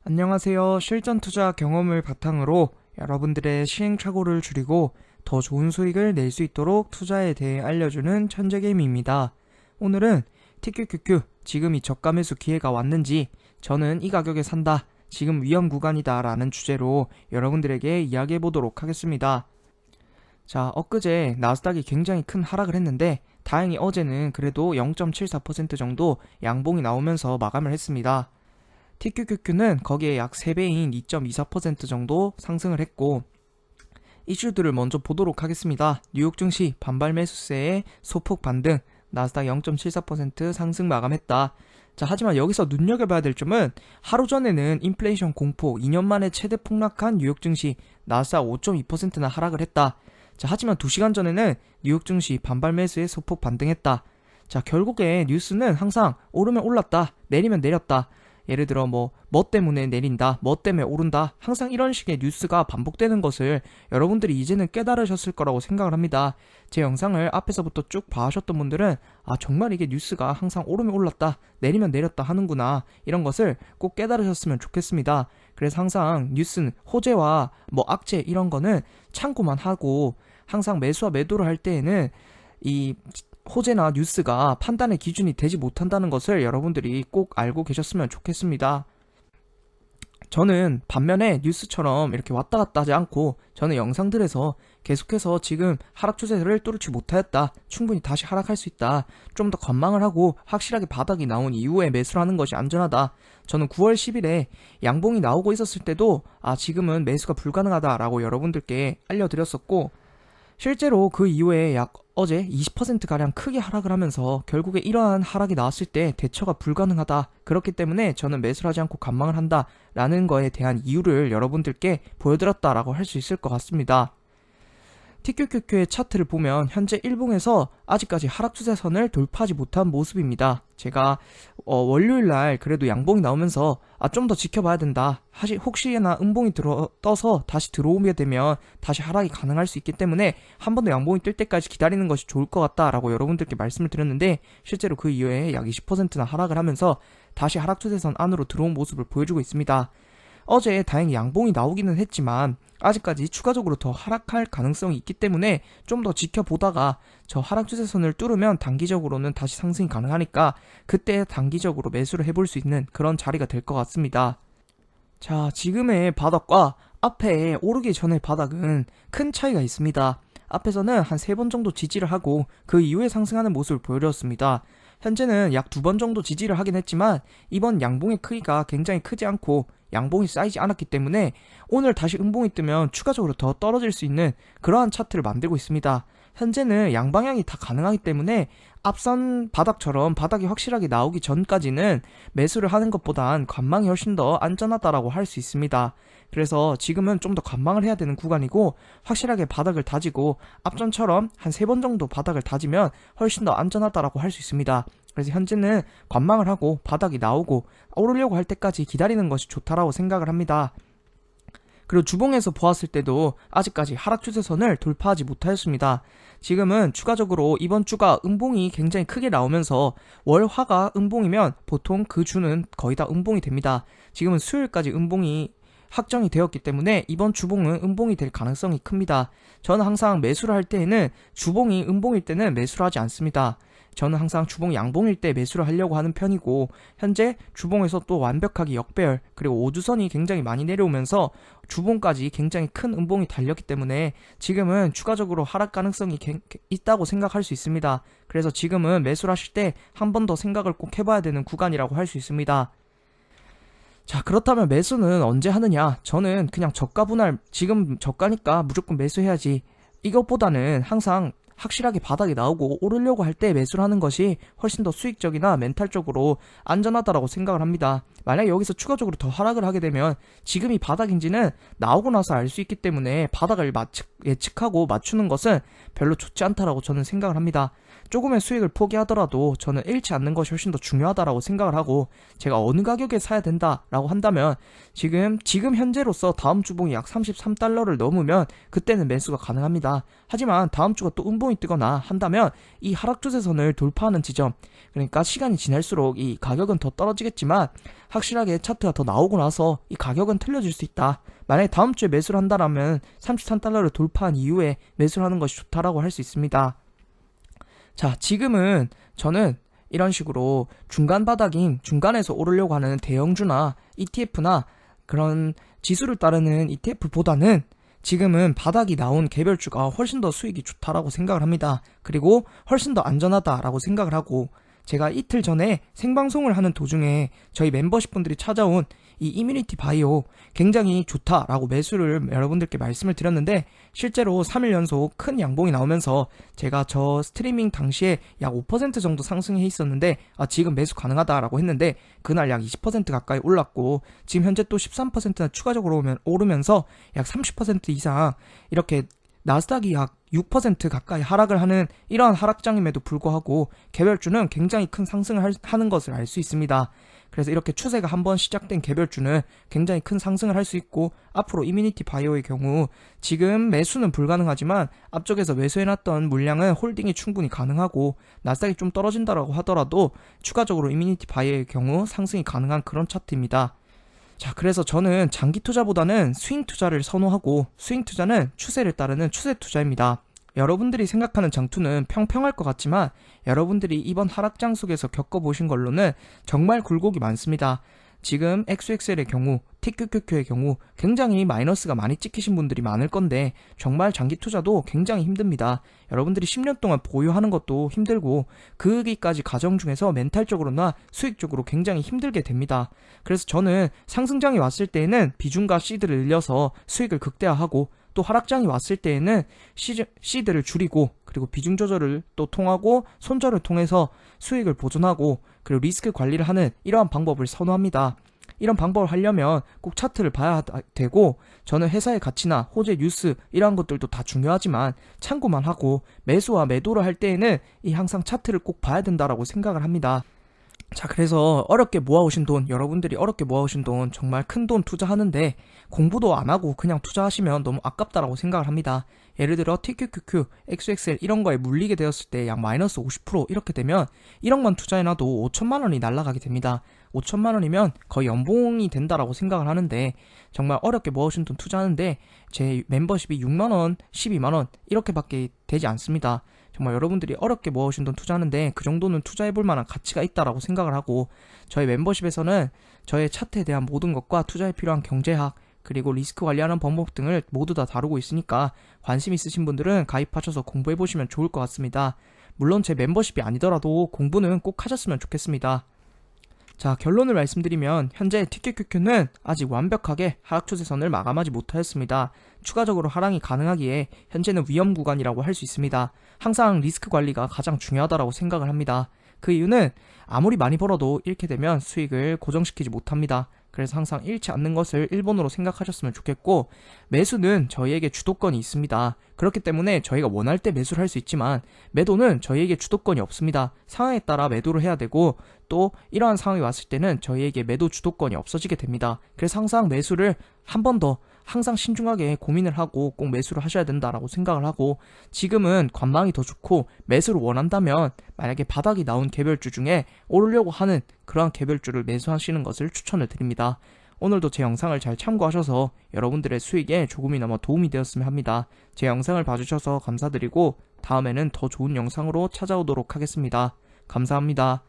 안녕하세요. 실전 투자 경험을 바탕으로 여러분들의 시행착오를 줄이고 더 좋은 수익을 낼 수 있도록 투자에 대해 알려주는 천재게임입니다. 오늘은 TQQQ 지금 이 저가 매수 기회가 왔는지, 저는 이 가격에 산다, 지금 위험 구간이다 라는 주제로 여러분들에게 이야기해 보도록 하겠습니다. 자, 엊그제 나스닥이 굉장히 큰 하락을 했는데 다행히 어제는 그래도 0.74% 정도 양봉이 나오면서 마감을 했습니다. TQQQ는 거기에 약 3배인 2.24% 정도 상승을 했고, 이슈들을 먼저 보도록 하겠습니다. 뉴욕 증시 반발 매수세의 소폭 반등, 나스닥 0.74% 상승 마감했다. 자, 하지만 여기서 눈여겨봐야 될 점은 하루 전에는 인플레이션 공포 2년 만에 최대 폭락한 뉴욕 증시, 나스닥 5.2%나 하락을 했다. 자, 하지만 2시간 전에는 뉴욕 증시 반발 매수에 소폭 반등했다. 자, 결국에 뉴스는 항상 오르면 올랐다, 내리면 내렸다. 예를 들어 뭐 때문에 내린다, 뭐 때문에 오른다, 항상 이런 식의 뉴스가 반복되는 것을 여러분들이 이제는 깨달으셨을 거라고 생각을 합니다. 제 영상을 앞에서부터 쭉 봐하셨던 분들은 정말 이게 뉴스가 항상 오르면 올랐다, 내리면 내렸다 하는구나, 이런 것을 꼭 깨달으셨으면 좋겠습니다. 그래서 항상 뉴스는 호재와 뭐 악재 이런 거는 참고만 하고, 항상 매수와 매도를 할 때에는 이 호재나 뉴스가 판단의 기준이 되지 못한다는 것을 여러분들이 꼭 알고 계셨으면 좋겠습니다. 저는 반면에 뉴스처럼 이렇게 왔다 갔다 하지 않고, 저는 영상들에서 계속해서 지금 하락 추세를 뚫지 못하였다, 충분히 다시 하락할 수 있다, 좀 더 관망을 하고 확실하게 바닥이 나온 이후에 매수를 하는 것이 안전하다, 저는 9월 10일에 양봉이 나오고 있었을 때도 지금은 매수가 불가능하다 라고 여러분들께 알려드렸었고, 실제로 그 이후에 약 어제 20%가량 크게 하락을 하면서 결국에 이러한 하락이 나왔을 때 대처가 불가능하다, 그렇기 때문에 저는 매수를 하지 않고 관망을 한다 라는 거에 대한 이유를 여러분들께 보여드렸다라고 할 수 있을 것 같습니다. TQQQ의 차트를 보면 현재 일봉에서 아직까지 하락 추세선을 돌파하지 못한 모습입니다. 제가 월요일날 그래도 양봉이 나오면서 좀 더 지켜봐야 된다, 혹시나 음봉이 떠서 다시 들어오게 되면 다시 하락이 가능할 수 있기 때문에 한 번 더 양봉이 뜰 때까지 기다리는 것이 좋을 것 같다 라고 여러분들께 말씀을 드렸는데, 실제로 그 이후에 약 20%나 하락을 하면서 다시 하락 추세선 안으로 들어온 모습을 보여주고 있습니다. 어제 다행히 양봉이 나오기는 했지만 아직까지 추가적으로 더 하락할 가능성이 있기 때문에 좀 더 지켜보다가 저 하락 추세선을 뚫으면 단기적으로는 다시 상승이 가능하니까 그때 단기적으로 매수를 해볼 수 있는 그런 자리가 될 것 같습니다. 자, 지금의 바닥과 앞에 오르기 전의 바닥은 큰 차이가 있습니다. 앞에서는 한 3번 정도 지지를 하고 그 이후에 상승하는 모습을 보여드렸습니다. 현재는 약 2번 정도 지지를 하긴 했지만 이번 양봉의 크기가 굉장히 크지 않고 양봉이 쌓이지 않았기 때문에 오늘 다시 음봉이 뜨면 추가적으로 더 떨어질 수 있는 그러한 차트를 만들고 있습니다. 현재는 양방향이 다 가능하기 때문에 앞선 바닥처럼 바닥이 확실하게 나오기 전까지는 매수를 하는 것보단 관망이 훨씬 더 안전하다라고 할 수 있습니다. 그래서 지금은 좀 더 관망을 해야 되는 구간이고, 확실하게 바닥을 다지고 앞전처럼 한 3번 정도 바닥을 다지면 훨씬 더 안전하다라고 할 수 있습니다. 그래서 현재는 관망을 하고 바닥이 나오고 오르려고 할 때까지 기다리는 것이 좋다라고 생각을 합니다. 그리고 주봉에서 보았을 때도 아직까지 하락 추세선을 돌파하지 못하였습니다. 지금은 추가적으로 이번 주가 음봉이 굉장히 크게 나오면서 월화가 음봉이면 보통 그 주는 거의 다 음봉이 됩니다. 지금은 수요일까지 음봉이 확정이 되었기 때문에 이번 주봉은 음봉이 될 가능성이 큽니다. 저는 항상 매수를 할 때에는 주봉이 음봉일 때는 매수를 하지 않습니다. 저는 항상 주봉 양봉일 때 매수를 하려고 하는 편이고, 현재 주봉에서 또 완벽하게 역배열, 그리고 5주선이 굉장히 많이 내려오면서 주봉까지 굉장히 큰 음봉이 달렸기 때문에 지금은 추가적으로 하락 가능성이 있다고 생각할 수 있습니다. 그래서 지금은 매수를 하실 때 한 번 더 생각을 꼭 해봐야 되는 구간이라고 할 수 있습니다. 자, 그렇다면 매수는 언제 하느냐? 저는 그냥 저가 분할, 지금 저가니까 무조건 매수해야지, 이것보다는 항상 확실하게 바닥이 나오고 오르려고 할 때 매수를 하는 것이 훨씬 더 수익적이나 멘탈적으로 안전하다라고 생각을 합니다. 만약에 여기서 추가적으로 더 하락을 하게 되면 지금이 바닥인지는 나오고 나서 알 수 있기 때문에 바닥을 예측하고 맞추는 것은 별로 좋지 않다라고 저는 생각을 합니다. 조금의 수익을 포기하더라도 저는 잃지 않는 것이 훨씬 더 중요하다라고 생각을 하고, 제가 어느 가격에 사야 된다라고 한다면 지금 현재로서 다음 주봉이 약 33달러를 넘으면 그때는 매수가 가능합니다. 하지만 다음 주가 또 음봉이 뜨거나 한다면 이 하락 추세선을 돌파하는 지점, 그러니까 시간이 지날수록 이 가격은 더 떨어지겠지만 확실하게 차트가 더 나오고 나서 이 가격은 틀려질 수 있다. 만약에 다음 주에 매수를 한다라면 33달러를 돌파한 이후에 매수를 하는 것이 좋다라고 할 수 있습니다. 자, 지금은 저는 이런 식으로 중간 바닥인 중간에서 오르려고 하는 대형주나 ETF나 그런 지수를 따르는 ETF보다는 지금은 바닥이 나온 개별주가 훨씬 더 수익이 좋다라고 생각을 합니다. 그리고 훨씬 더 안전하다라고 생각을 하고, 제가 이틀 전에 생방송을 하는 도중에 저희 멤버십 분들이 찾아온 이 이뮤니티 바이오 굉장히 좋다라고 매수를 여러분들께 말씀을 드렸는데, 실제로 3일 연속 큰 양봉이 나오면서 제가 저 스트리밍 당시에 약 5% 정도 상승해 있었는데 지금 매수 가능하다라고 했는데, 그날 약 20% 가까이 올랐고 지금 현재 또 13%나 추가적으로 오르면서 약 30% 이상 이렇게 나스닥이 약 6% 가까이 하락을 하는 이러한 하락장임에도 불구하고 개별주는 굉장히 큰 상승을 하는 것을 알 수 있습니다. 그래서 이렇게 추세가 한번 시작된 개별주는 굉장히 큰 상승을 할 수 있고, 앞으로 이뮤니티 바이오의 경우 지금 매수는 불가능하지만 앞쪽에서 매수해놨던 물량은 홀딩이 충분히 가능하고, 나스닥이 좀 떨어진다라고 하더라도 추가적으로 이뮤니티 바이오의 경우 상승이 가능한 그런 차트입니다. 자, 그래서 저는 장기 투자보다는 스윙 투자를 선호하고, 스윙 투자는 추세를 따르는 추세 투자입니다. 여러분들이 생각하는 장투는 평평할 것 같지만 여러분들이 이번 하락장 속에서 겪어보신 걸로는 정말 굴곡이 많습니다. 지금 XXL의 경우, TQQQ의 경우 굉장히 마이너스가 많이 찍히신 분들이 많을 건데, 정말 장기 투자도 굉장히 힘듭니다. 여러분들이 10년 동안 보유하는 것도 힘들고 그기까지 과정 중에서 멘탈적으로나 수익적으로 굉장히 힘들게 됩니다. 그래서 저는 상승장이 왔을 때에는 비중과 시드를 늘려서 수익을 극대화하고, 또 하락장이 왔을 때에는 시드를 줄이고, 그리고 비중 조절을 또 통하고 손절을 통해서 수익을 보존하고, 그리고 리스크 관리를 하는 이러한 방법을 선호합니다. 이런 방법을 하려면 꼭 차트를 봐야 되고, 저는 회사의 가치나 호재 뉴스 이러한 것들도 다 중요하지만 참고만 하고, 매수와 매도를 할 때에는 항상 차트를 꼭 봐야 된다라고 생각을 합니다. 자, 그래서 어렵게 모아오신 돈, 여러분들이 어렵게 모아오신 돈, 정말 큰 돈 투자하는데 공부도 안 하고 그냥 투자하시면 너무 아깝다라고 생각을 합니다. 예를 들어 TQQQ, XXL 이런 거에 물리게 되었을 때 약 마이너스 50% 이렇게 되면 1억만 투자해놔도 5천만 원이 날아가게 됩니다. 5천만 원이면 거의 연봉이 된다라고 생각을 하는데, 정말 어렵게 모아오신 돈 투자하는데 제 멤버십이 6만 원, 12만 원 이렇게밖에 되지 않습니다. 정말 여러분들이 어렵게 모아오신 돈 투자하는데 그 정도는 투자해볼 만한 가치가 있다라고 생각을 하고, 저희 멤버십에서는 저의 차트에 대한 모든 것과 투자에 필요한 경제학, 그리고 리스크 관리하는 방법 등을 모두 다 다루고 있으니까 관심 있으신 분들은 가입하셔서 공부해보시면 좋을 것 같습니다. 물론 제 멤버십이 아니더라도 공부는 꼭 하셨으면 좋겠습니다. 자, 결론을 말씀드리면 현재 TQQQ는 아직 완벽하게 하락 추세선을 마감하지 못하였습니다. 추가적으로 하락이 가능하기에 현재는 위험 구간이라고 할 수 있습니다. 항상 리스크 관리가 가장 중요하다고 생각을 합니다. 그 이유는 아무리 많이 벌어도 잃게 되면 수익을 고정시키지 못합니다. 그래서 항상 잃지 않는 것을 1번으로 생각하셨으면 좋겠고, 매수는 저희에게 주도권이 있습니다. 그렇기 때문에 저희가 원할 때 매수를 할 수 있지만 매도는 저희에게 주도권이 없습니다. 상황에 따라 매도를 해야 되고, 또 이러한 상황이 왔을 때는 저희에게 매도 주도권이 없어지게 됩니다. 그래서 항상 매수를 한 번 더 항상 신중하게 고민을 하고 꼭 매수를 하셔야 된다라고 생각을 하고, 지금은 관망이 더 좋고 매수를 원한다면 만약에 바닥이 나온 개별주 중에 오르려고 하는 그러한 개별주를 매수하시는 것을 추천을 드립니다. 오늘도 제 영상을 잘 참고하셔서 여러분들의 수익에 조금이나마 도움이 되었으면 합니다. 제 영상을 봐주셔서 감사드리고 다음에는 더 좋은 영상으로 찾아오도록 하겠습니다. 감사합니다.